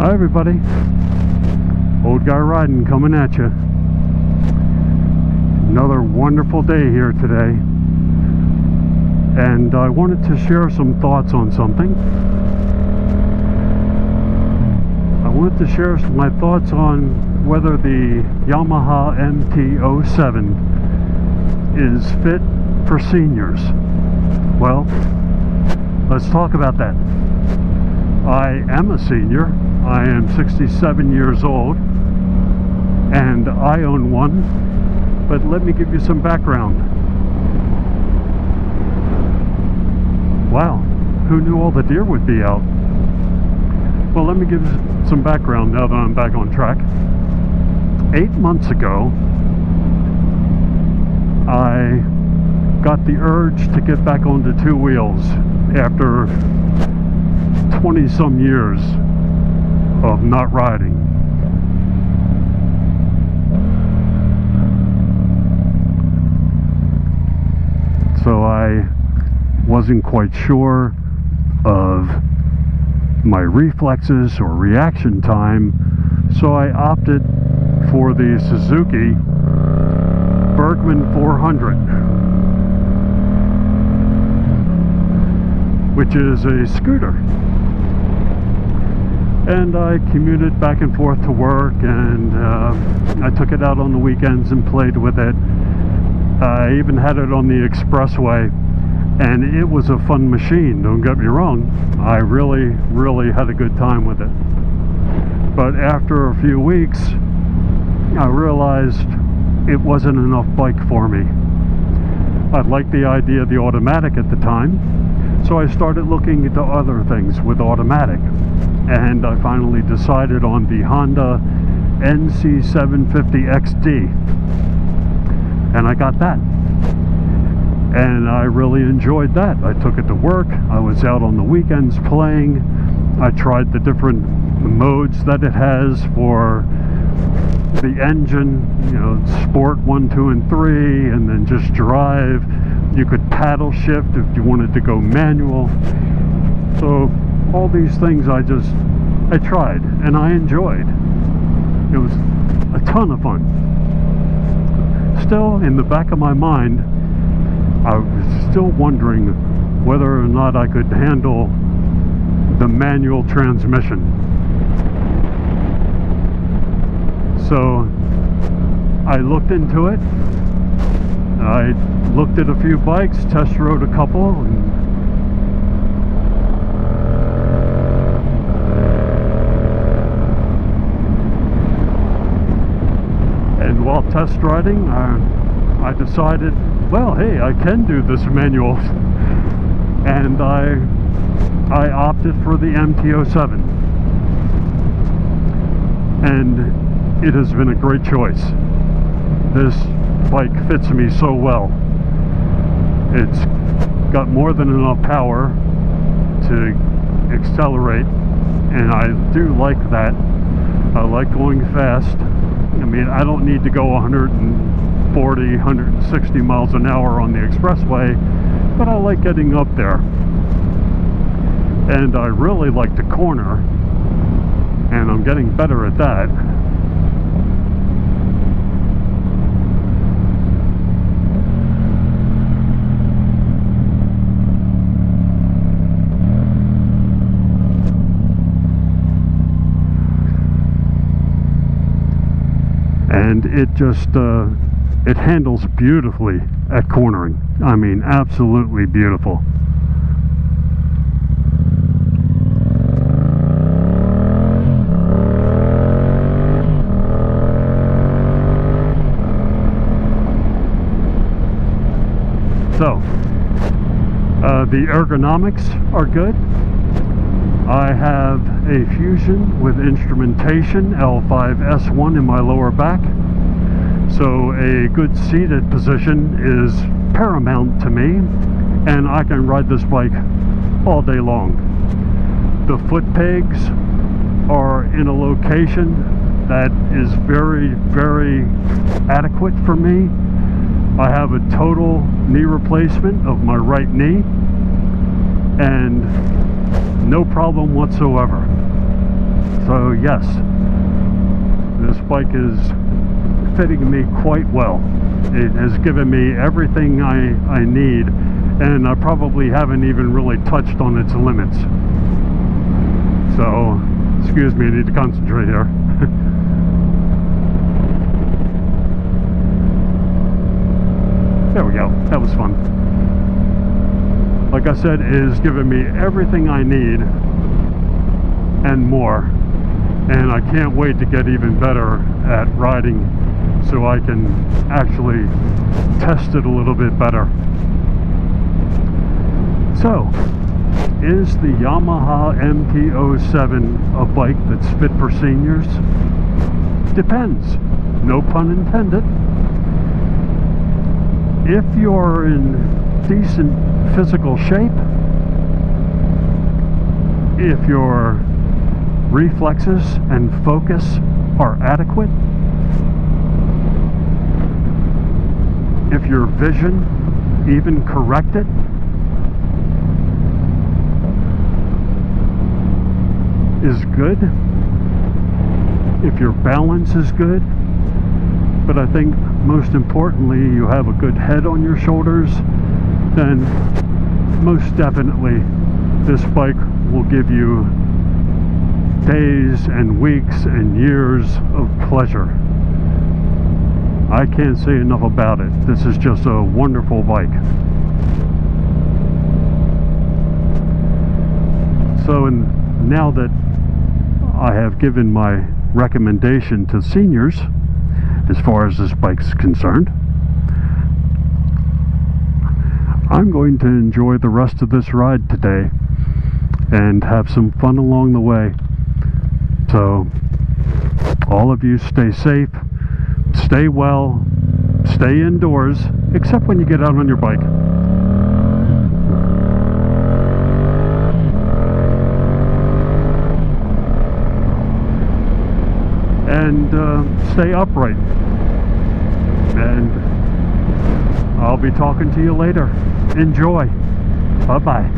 Hi everybody, old Guy Ridin coming at you. Another wonderful day here today, and I wanted to share some thoughts on something. I wanted to share my thoughts on whether the Yamaha MT-07 is fit for seniors. Well, let's talk about that. I am a senior. I am 67 years old and I own one, but let me give you some background. Wow, who knew all the deer would be out? Well, let me give you some background now that I'm back on track. 8 months ago, I got the urge to get back onto two wheels after 20 some years of not riding. So I wasn't quite sure of my reflexes or reaction time, so I opted for the Suzuki Bergman 400, which is a scooter. And I commuted back and forth to work, and I took it out on the weekends and played with it. I even had it on the expressway, and it was a fun machine, don't get me wrong. I really had a good time with it. But after a few weeks, I realized it wasn't enough bike for me. I liked the idea of the automatic at the time, so I started looking into other things with automatic, and I finally decided on the Honda NC750XD, and I got that, and I really enjoyed that. I took it to work. I was out on the weekends playing. I tried the different modes that it has for the engine, you know, sport 1, 2, and 3, and then just drive. You could paddle shift if you wanted to go manual. So all these things I tried and I enjoyed. It was a ton of fun. Still, in the back of my mind, I was still wondering whether or not I could handle the manual transmission. So I looked into it. I looked at a few bikes, test rode a couple, and while test riding, I decided, well, hey, I can do this manual, and I opted for the MT-07, and it has been a great choice. This bike fits me so well. It's got more than enough power to accelerate, and I do like that. I like going fast. I mean, I don't need to go 140, 160 miles an hour on the expressway, but I like getting up there. And I really like to corner, and I'm getting better at that. And it just it handles beautifully at cornering. I mean, absolutely beautiful. So the ergonomics are good. I have a Fusion with instrumentation L5S1 in my lower back, so a good seated position is paramount to me, and I can ride this bike all day long. The foot pegs are in a location that is very adequate for me. I have a total knee replacement of my right knee, and no problem whatsoever. So yes, this bike is fitting me quite well. It has given me everything I need, and I probably haven't even really touched on its limits. So, excuse me, I need to concentrate here. There we go, that was fun. Like I said, it has given me everything I need and more, and I can't wait to get even better at riding so I can actually test it a little bit better. So, is the Yamaha MT-07 a bike that's fit for seniors? Depends, no pun intended. If you're in decent physical shape, if your reflexes and focus are adequate, if your vision even corrected, is good, if your balance is good, but I think most importantly you have a good head on your shoulders, then most definitely this bike will give you days and weeks and years of pleasure. I can't say enough about it. This is just a wonderful bike. So, and now that I have given my recommendation to seniors as far as this bike's concerned, I'm going to enjoy the rest of this ride today and have some fun along the way. So, all of you stay safe, stay well, stay indoors, except when you get out on your bike. And stay upright. And I'll be talking to you later. Enjoy. Bye-bye.